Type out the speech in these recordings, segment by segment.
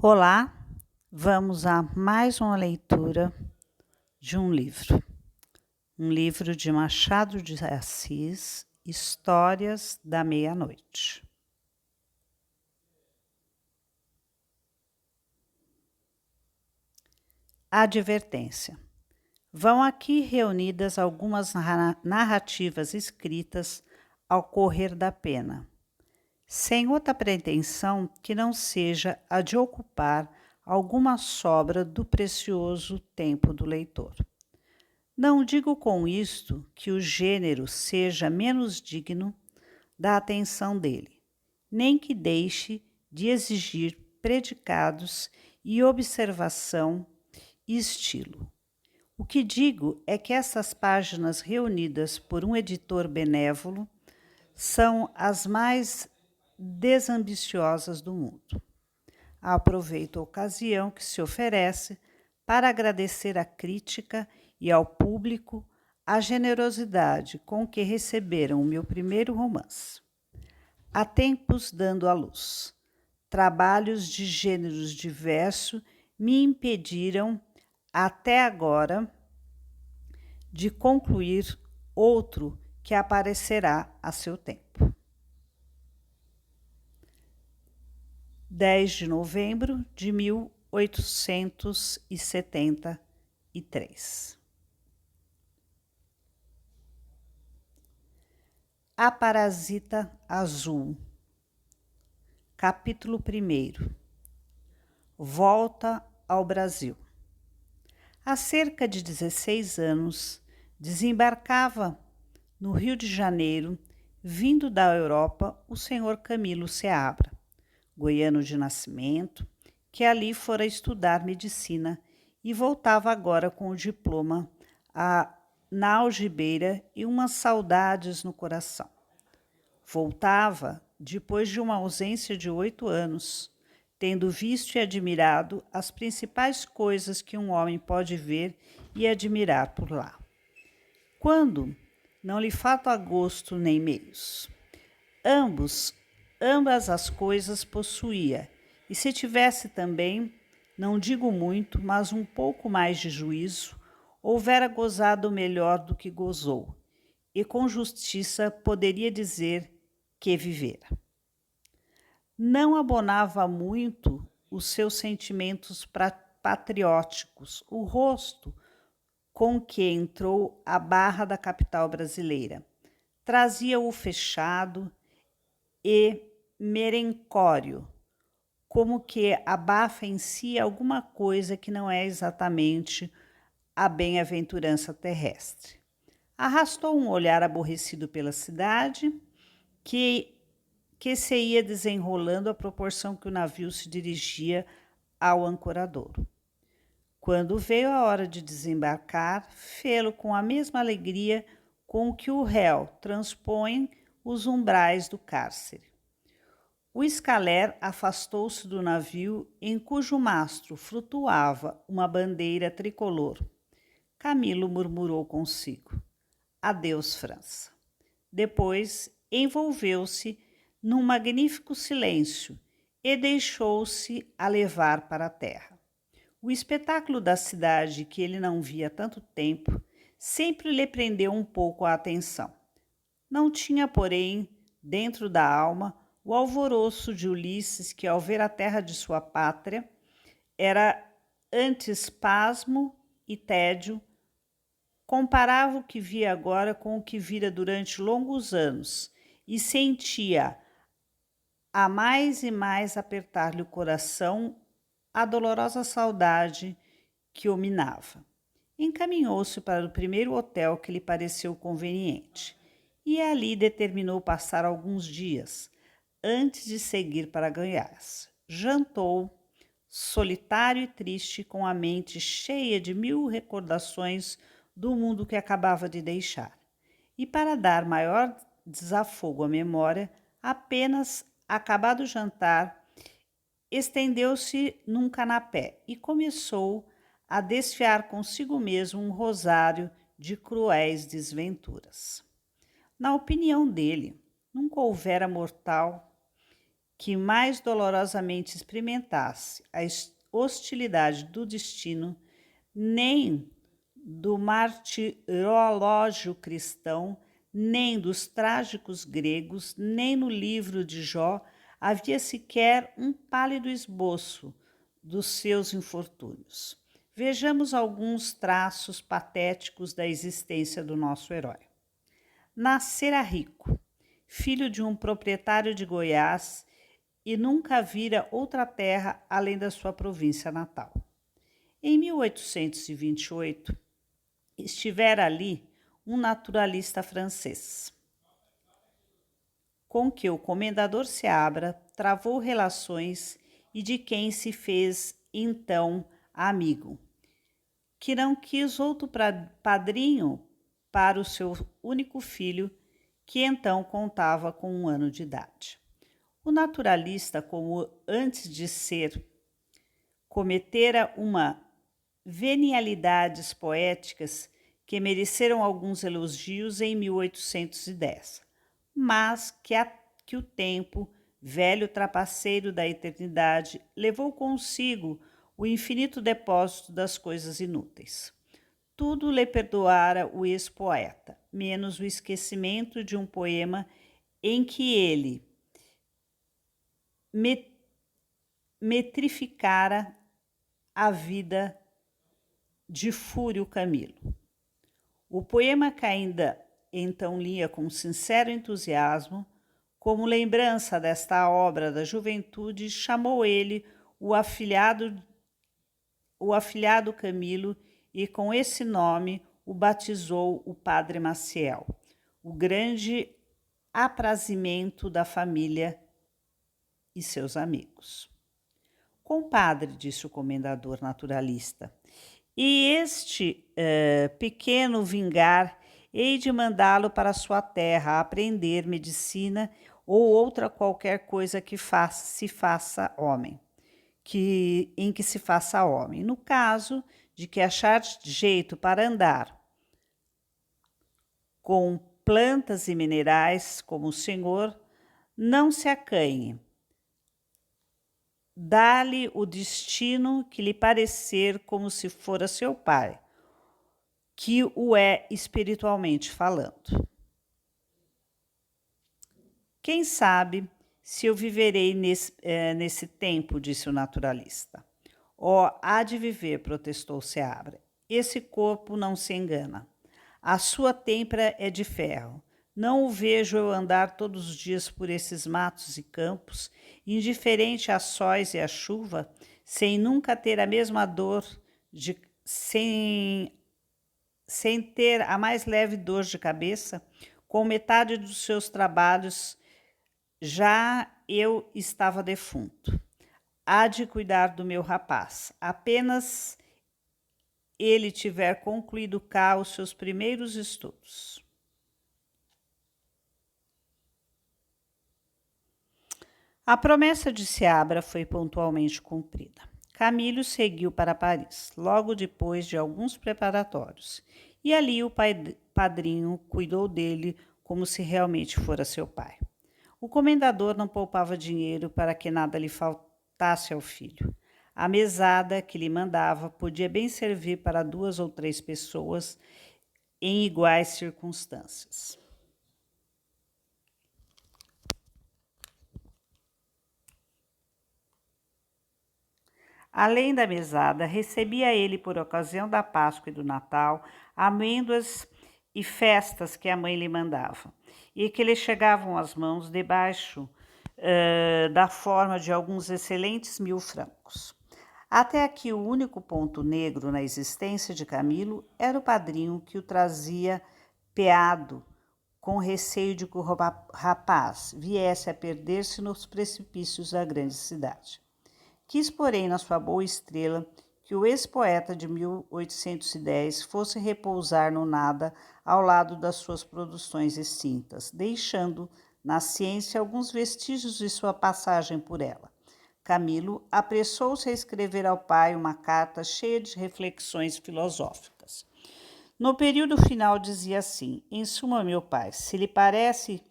Olá, vamos a mais uma leitura de um livro de Machado de Assis, Histórias da Meia-Noite. Advertência. Vão aqui reunidas algumas narrativas escritas ao correr da pena, sem outra pretensão que não seja a de ocupar alguma sobra do precioso tempo do leitor. Não digo com isto que o gênero seja menos digno da atenção dele, nem que deixe de exigir predicados e observação e estilo. O que digo é que essas páginas reunidas por um editor benévolo são as mais desambiciosas do mundo. Aproveito a ocasião que se oferece para agradecer à crítica e ao público a generosidade com que receberam o meu primeiro romance. Há tempos dando à luz. Trabalhos de gêneros diversos me impediram, até agora, de concluir outro que aparecerá a seu tempo. 10 de novembro de 1873. A Parasita Azul. Capítulo 1. Volta ao Brasil. Há cerca de 16 anos, desembarcava no Rio de Janeiro, vindo da Europa, o senhor Camilo Seabra, goiano de nascimento, que ali fora estudar medicina e voltava agora com o diploma na algibeira e umas saudades no coração. Voltava depois de uma ausência de 8 anos, tendo visto e admirado as principais coisas que um homem pode ver e admirar por lá. Quando não lhe falta gosto nem meios. Ambas as coisas possuía, e se tivesse também, não digo muito, mas um pouco mais de juízo, houvera gozado melhor do que gozou, e com justiça poderia dizer que vivera. Não abonava muito os seus sentimentos patrióticos, o rosto com que entrou à barra da capital brasileira. Trazia-o fechado e merencório, como que abafa em si alguma coisa que não é exatamente a bem-aventurança terrestre. Arrastou um olhar aborrecido pela cidade, que se ia desenrolando à proporção que o navio se dirigia ao ancoradouro. Quando veio a hora de desembarcar, fê-lo com a mesma alegria com que o réu transpõe os umbrais do cárcere. O escaler afastou-se do navio, em cujo mastro flutuava uma bandeira tricolor. Camilo murmurou consigo: adeus, França. Depois envolveu-se num magnífico silêncio e deixou-se a levar para a terra. O espetáculo da cidade, que ele não via há tanto tempo, sempre lhe prendeu um pouco a atenção. Não tinha, porém, dentro da alma, o alvoroço de Ulisses, que, ao ver a terra de sua pátria, era antes pasmo e tédio. Comparava o que via agora com o que vira durante longos anos e sentia a mais e mais apertar-lhe o coração a dolorosa saudade que o minava. Encaminhou-se para o primeiro hotel que lhe pareceu conveniente e ali determinou passar alguns dias antes de seguir para Goiás. Jantou, solitário e triste, com a mente cheia de 1000 recordações do mundo que acabava de deixar. E para dar maior desafogo à memória, apenas acabado o jantar, estendeu-se num canapé e começou a desfiar consigo mesmo um rosário de cruéis desventuras. Na opinião dele, nunca houvera mortal que mais dolorosamente experimentasse a hostilidade do destino, nem do martirológio cristão, nem dos trágicos gregos, nem no livro de Jó havia sequer um pálido esboço dos seus infortúnios. Vejamos alguns traços patéticos da existência do nosso herói. Nascera rico, filho de um proprietário de Goiás, e nunca vira outra terra além da sua província natal. Em 1828, estivera ali um naturalista francês, com que o comendador Seabra travou relações e de quem se fez então amigo, que não quis outro padrinho para o seu único filho, que então contava com 1 ano de idade. O naturalista, como antes de ser, cometera uma venialidades poéticas que mereceram alguns elogios em 1810, mas que o tempo, velho trapaceiro da eternidade, levou consigo o infinito depósito das coisas inúteis. Tudo lhe perdoara o ex-poeta, menos o esquecimento de um poema em que ele metrificara a vida de Fúrio Camilo. O poema que ainda então lia com sincero entusiasmo, como lembrança desta obra da juventude, chamou ele o afilhado Camilo, e com esse nome o batizou o padre Maciel, o grande aprazimento da família e seus amigos. Compadre, disse o comendador naturalista, e este pequeno vingar, hei de mandá-lo para sua terra a aprender medicina ou outra qualquer coisa que se faça homem, em que se faça homem. No caso de que achar jeito para andar com plantas e minerais como o senhor, não se acanhe. Dá-lhe o destino que lhe parecer como se fora seu pai, que o é espiritualmente falando. Quem sabe se eu viverei nesse tempo, disse o naturalista. Há de viver, protestou Seabra. Esse corpo não se engana. A sua têmpera é de ferro. Não o vejo eu andar todos os dias por esses matos e campos, indiferente a sóis e a chuva, sem nunca ter a mesma dor, sem ter a mais leve dor de cabeça. Com metade dos seus trabalhos, já eu estava defunto. Há de cuidar do meu rapaz. Apenas ele tiver concluído cá os seus primeiros estudos. A promessa de Seabra foi pontualmente cumprida. Camilo seguiu para Paris, logo depois de alguns preparatórios, e ali o padrinho cuidou dele como se realmente fora seu pai. O comendador não poupava dinheiro para que nada lhe faltasse ao filho. A mesada que lhe mandava podia bem servir para 2 ou 3 pessoas em iguais circunstâncias. Além da mesada, recebia ele, por ocasião da Páscoa e do Natal, amêndoas e festas que a mãe lhe mandava, e que lhe chegavam às mãos debaixo da forma de alguns excelentes 1000 francos. Até aqui, o único ponto negro na existência de Camilo era o padrinho que o trazia peado, com receio de que o rapaz viesse a perder-se nos precipícios da grande cidade. Quis, porém, na sua boa estrela, que o ex-poeta de 1810 fosse repousar no nada ao lado das suas produções extintas, deixando na ciência alguns vestígios de sua passagem por ela. Camilo apressou-se a escrever ao pai uma carta cheia de reflexões filosóficas. No período final dizia assim: em suma, meu pai, se lhe parece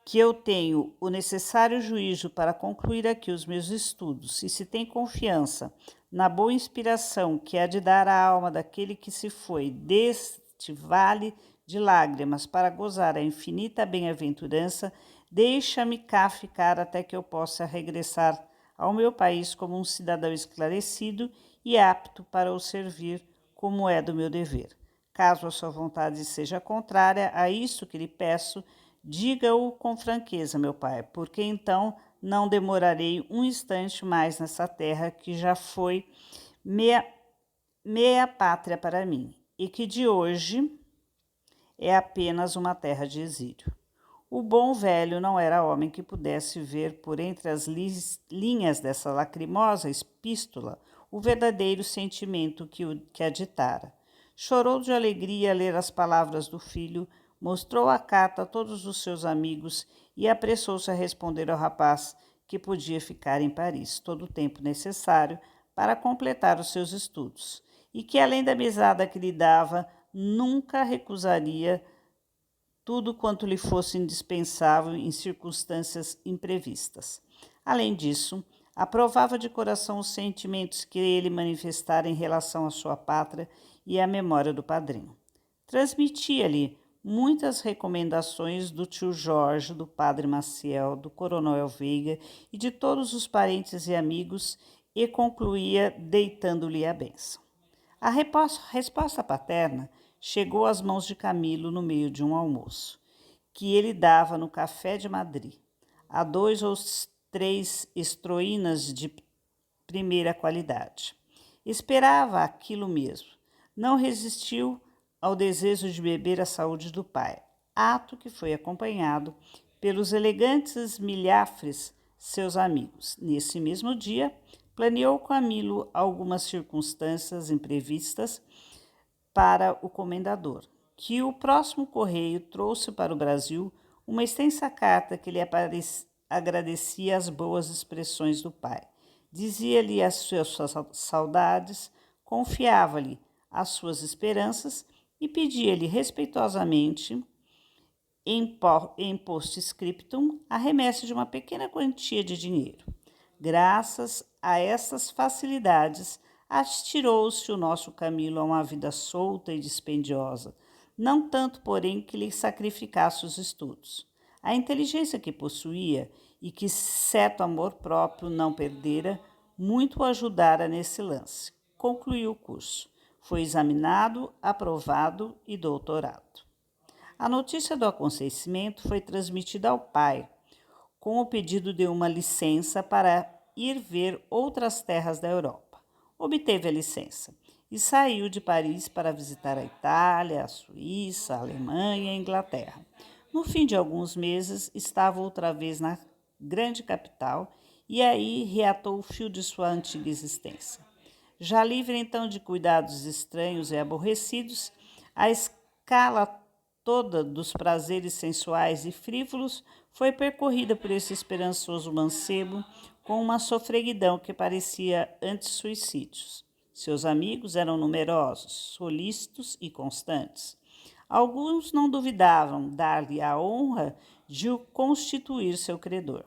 que eu tenho o necessário juízo para concluir aqui os meus estudos, e se tem confiança na boa inspiração que há de dar à alma daquele que se foi deste vale de lágrimas para gozar a infinita bem-aventurança, deixa-me cá ficar até que eu possa regressar ao meu país como um cidadão esclarecido e apto para o servir como é do meu dever. Caso a sua vontade seja contrária a isso que lhe peço, diga-o com franqueza, meu pai, porque então não demorarei um instante mais nessa terra que já foi meia pátria para mim, e que de hoje é apenas uma terra de exílio. O bom velho não era homem que pudesse ver por entre as linhas dessa lacrimosa epístola o verdadeiro sentimento que a ditara. Chorou de alegria a ler as palavras do filho, mostrou a carta a todos os seus amigos e apressou-se a responder ao rapaz que podia ficar em Paris todo o tempo necessário para completar os seus estudos, e que, além da mesada que lhe dava, nunca recusaria tudo quanto lhe fosse indispensável em circunstâncias imprevistas. Além disso, aprovava de coração os sentimentos que ele manifestara em relação à sua pátria e à memória do padrinho. Transmitia-lhe muitas recomendações do tio Jorge, do padre Maciel, do coronel Veiga e de todos os parentes e amigos, e concluía deitando-lhe a bênção. A resposta paterna chegou às mãos de Camilo no meio de um almoço, que ele dava no Café de Madrid, a 2 ou 3 estroínas de primeira qualidade. Esperava aquilo mesmo. Não resistiu ao desejo de beber a saúde do pai, ato que foi acompanhado pelos elegantes milhafres, seus amigos. Nesse mesmo dia, planeou Camilo algumas circunstâncias imprevistas para o comendador, que o próximo correio trouxe para o Brasil uma extensa carta que lhe agradecia as boas expressões do pai. Dizia-lhe as suas saudades, confiava-lhe as suas esperanças e pedia-lhe respeitosamente, em post-scriptum, a remessa de uma pequena quantia de dinheiro. Graças a essas facilidades, atirou-se o nosso Camilo a uma vida solta e dispendiosa, não tanto, porém, que lhe sacrificasse os estudos. A inteligência que possuía e que certo amor próprio não perdera, muito o ajudara nesse lance. Concluiu o curso. Foi examinado, aprovado e doutorado. A notícia do acontecimento foi transmitida ao pai, com o pedido de uma licença para ir ver outras terras da Europa. Obteve a licença e saiu de Paris para visitar a Itália, a Suíça, a Alemanha e a Inglaterra. No fim de alguns meses, estava outra vez na grande capital e aí reatou o fio de sua antiga existência. Já livre então de cuidados estranhos e aborrecidos, a escala toda dos prazeres sensuais e frívolos foi percorrida por esse esperançoso mancebo com uma sofreguidão que parecia anti-suicídios. Seus amigos eram numerosos, solícitos e constantes. Alguns não duvidavam dar-lhe a honra de o constituir seu credor.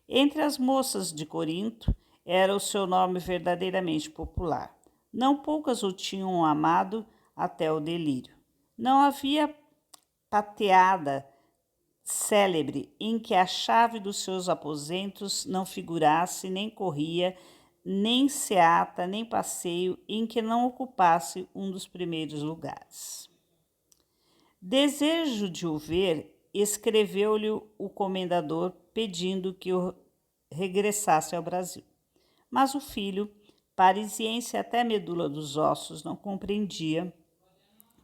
Entre as moças de Corinto, era o seu nome verdadeiramente popular. Não poucas o tinham amado até o delírio. Não havia pateada célebre em que a chave dos seus aposentos não figurasse, nem corria, nem seata, nem passeio em que não ocupasse um dos primeiros lugares. Desejo de o ver, escreveu-lhe o comendador pedindo que o regressasse ao Brasil. Mas o filho, parisiense até a medula dos ossos, não compreendia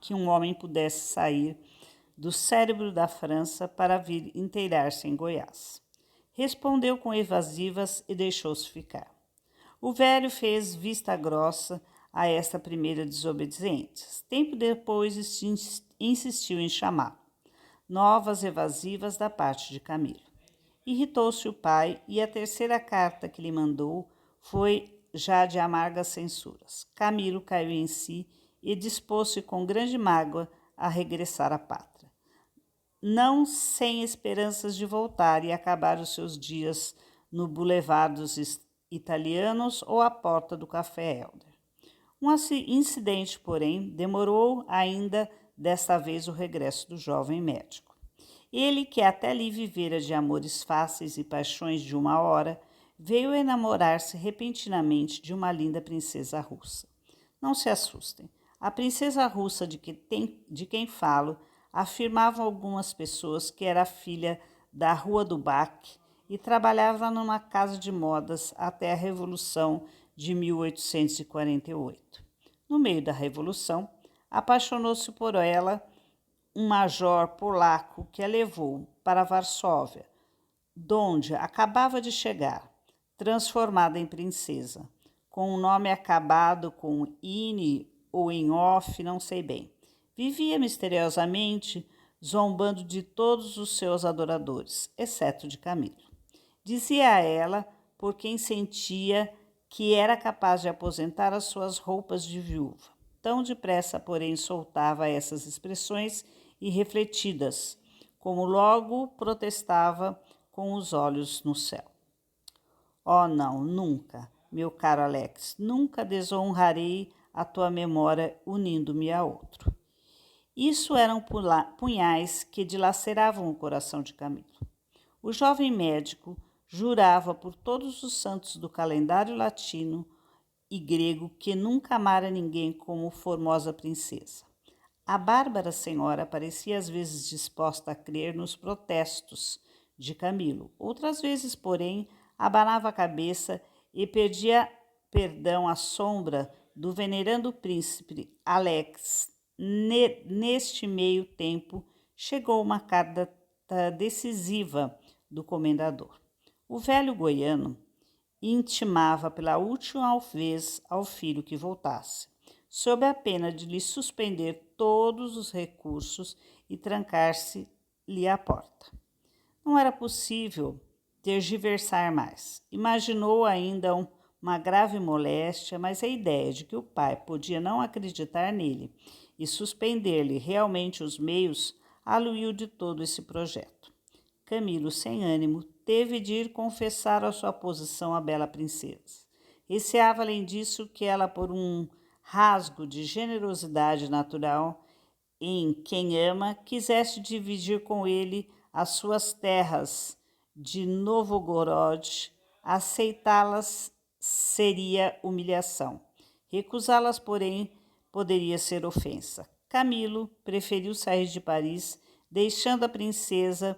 que um homem pudesse sair do cérebro da França para vir inteirar-se em Goiás. Respondeu com evasivas e deixou-se ficar. O velho fez vista grossa a esta primeira desobediente. Tempo depois insistiu em chamá-lo. Novas evasivas da parte de Camilo. Irritou-se o pai e a terceira carta que lhe mandou foi já de amargas censuras. Camilo caiu em si e dispôs-se com grande mágoa a regressar à pátria. não sem esperanças de voltar e acabar os seus dias no Boulevard dos Italianos ou à porta do Café Elder. Um incidente, porém, demorou ainda desta vez o regresso do jovem médico. Ele, que até ali vivera de amores fáceis e paixões de uma hora, veio enamorar-se repentinamente de uma linda princesa russa. Não se assustem. A princesa russa de quem falo afirmavam algumas pessoas que era filha da Rua do Bac e trabalhava numa casa de modas até a Revolução de 1848. No meio da Revolução, apaixonou-se por ela um major polaco que a levou para Varsóvia, donde acabava de chegar, transformada em princesa, com um nome acabado com "ine" ou em "off", não sei bem. Vivia misteriosamente, zombando de todos os seus adoradores, exceto de Camilo. Dizia a ela por quem sentia que era capaz de aposentar as suas roupas de viúva. Tão depressa, porém, soltava essas expressões irrefletidas, como logo protestava com os olhos no céu. Oh, não, nunca, meu caro Alex, nunca desonrarei a tua memória unindo-me a outro. Isso eram punhais que dilaceravam o coração de Camilo. O jovem médico jurava por todos os santos do calendário latino e grego que nunca amara ninguém como formosa princesa. A bárbara senhora parecia às vezes disposta a crer nos protestos de Camilo. Outras vezes, porém, abanava a cabeça e pedia perdão à sombra do venerando príncipe Alex. Neste meio tempo, chegou uma carta decisiva do comendador. O velho goiano intimava pela última vez ao filho que voltasse, sob a pena de lhe suspender todos os recursos e trancar-se-lhe a porta. Não era possível tergiversar mais. Imaginou ainda uma grave moléstia, mas a ideia de que o pai podia não acreditar nele e suspender-lhe realmente os meios aluiu de todo esse projeto. Camilo, sem ânimo, teve de ir confessar a sua posição à bela princesa. Receava, além disso, que ela, por um rasgo de generosidade natural em quem ama, quisesse dividir com ele as suas terras de Novgorod. Aceitá-las seria humilhação. Recusá-las, porém, poderia ser ofensa. Camilo preferiu sair de Paris, deixando a princesa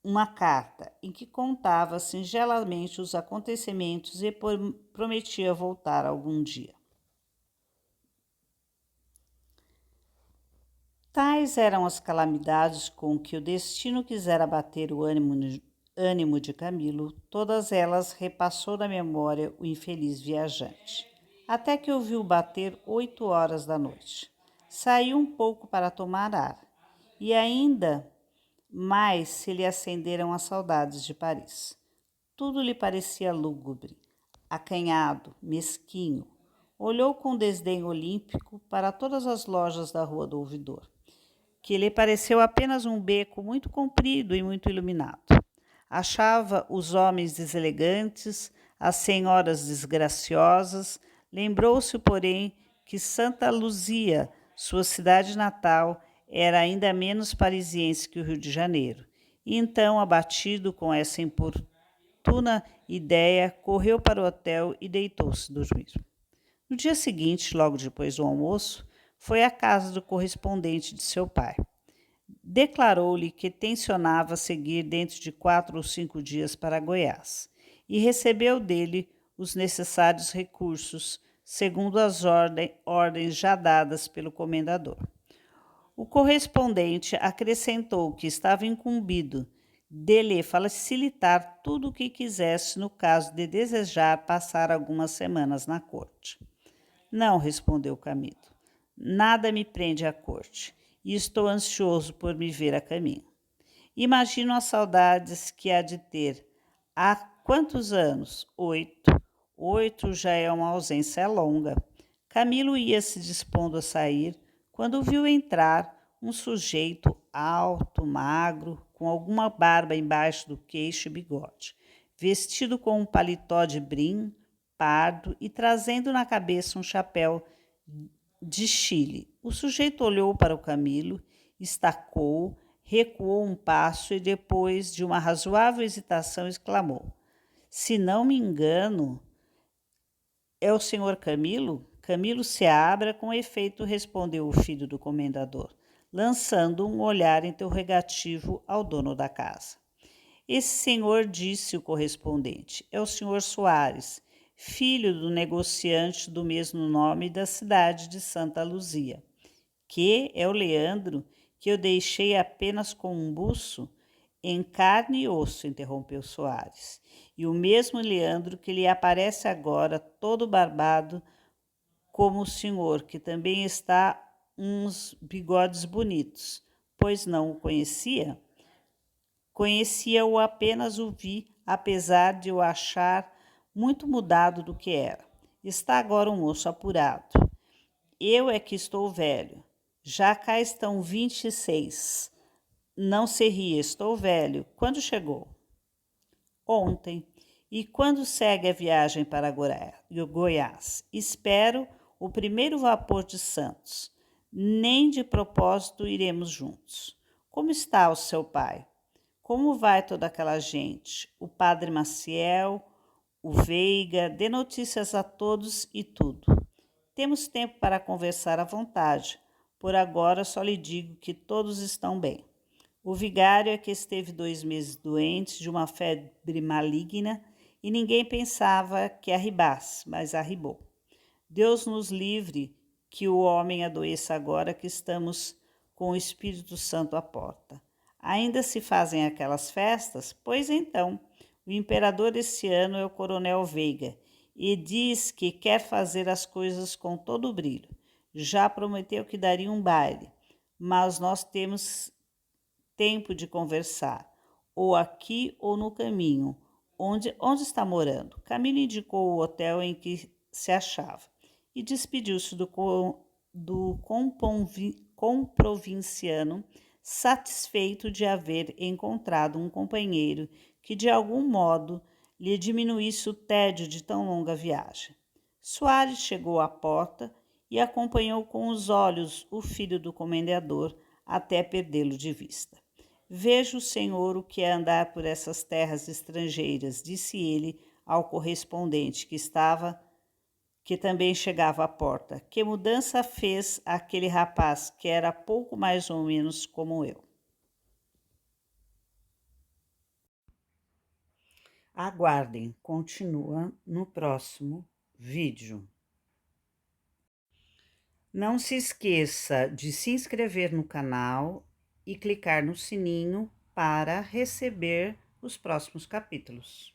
uma carta em que contava singelamente os acontecimentos e prometia voltar algum dia. Tais eram as calamidades com que o destino quisera abater o ânimo de Camilo, todas elas repassou na memória o infeliz viajante, até que ouviu bater 8 horas da noite. Saiu um pouco para tomar ar, e ainda mais se lhe acenderam as saudades de Paris. Tudo lhe parecia lúgubre, acanhado, mesquinho. Olhou com desdém olímpico para todas as lojas da Rua do Ouvidor, que lhe pareceu apenas um beco muito comprido e muito iluminado. Achava os homens deselegantes, as senhoras desgraciosas. Lembrou-se, porém, que Santa Luzia, sua cidade natal, era ainda menos parisiense que o Rio de Janeiro. E então, abatido com essa importuna ideia, correu para o hotel e deitou-se dormir. No dia seguinte, logo depois do almoço, foi à casa do correspondente de seu pai. Declarou-lhe que tencionava seguir dentro de 4 ou 5 dias para Goiás e recebeu dele os necessários recursos, segundo as ordens já dadas pelo comendador. O correspondente acrescentou que estava incumbido de lhe facilitar tudo o que quisesse no caso de desejar passar algumas semanas na corte. Não, respondeu Camilo, nada me prende à corte e estou ansioso por me ver a caminho. Imagino as saudades que há de ter. Há quantos anos? 8. 8 já é uma ausência longa. Camilo ia se dispondo a sair quando viu entrar um sujeito alto, magro, com alguma barba embaixo do queixo e bigode, vestido com um paletó de brim pardo e trazendo na cabeça um chapéu de Chile. O sujeito olhou para o Camilo, estacou, recuou um passo e depois de uma razoável hesitação exclamou: "Se não me engano, é o senhor Camilo?" "Camilo Seabra, com efeito", respondeu o filho do comendador, lançando um olhar interrogativo ao dono da casa. "Esse senhor", disse o correspondente, "é o senhor Soares, filho do negociante do mesmo nome da cidade de Santa Luzia." "Que é o Leandro, que eu deixei apenas com um buço?" "Em carne e osso", interrompeu Soares. "E o mesmo Leandro que lhe aparece agora, todo barbado, como o senhor, que também está uns bigodes bonitos. Pois não o conhecia?" "Conhecia-o, apenas o vi, apesar de o achar muito mudado do que era. Está agora um moço apurado. Eu é que estou velho. Já cá estão 26. Não se ria, estou velho. Quando chegou?" "Ontem." "E quando segue a viagem para Goiás?" "Espero o primeiro vapor de Santos. Nem de propósito iremos juntos." "Como está o seu pai? Como vai toda aquela gente? O padre Maciel, o Veiga, dê notícias a todos e tudo." "Temos tempo para conversar à vontade. Por agora só lhe digo que todos estão bem. O vigário é que esteve 2 meses doente de uma febre maligna e ninguém pensava que arribasse, mas arribou. Deus nos livre que o homem adoeça agora que estamos com o Espírito Santo à porta. Ainda se fazem aquelas festas? Pois então, o imperador esse ano é o coronel Veiga e diz que quer fazer as coisas com todo o brilho. Já prometeu que daria um baile, mas nós temos tempo de conversar, ou aqui ou no caminho. Onde está morando?" Camilo indicou o hotel em que se achava e despediu-se do comprovinciano, satisfeito de haver encontrado um companheiro que de algum modo lhe diminuísse o tédio de tão longa viagem. Soares chegou à porta e acompanhou com os olhos o filho do comendador até perdê-lo de vista. "Veja o senhor o que é andar por essas terras estrangeiras", disse ele ao correspondente que também chegava à porta. "Que mudança fez aquele rapaz que era pouco mais ou menos como eu." Aguardem, continua no próximo vídeo. Não se esqueça de se inscrever no canal e clicar no sininho para receber os próximos capítulos.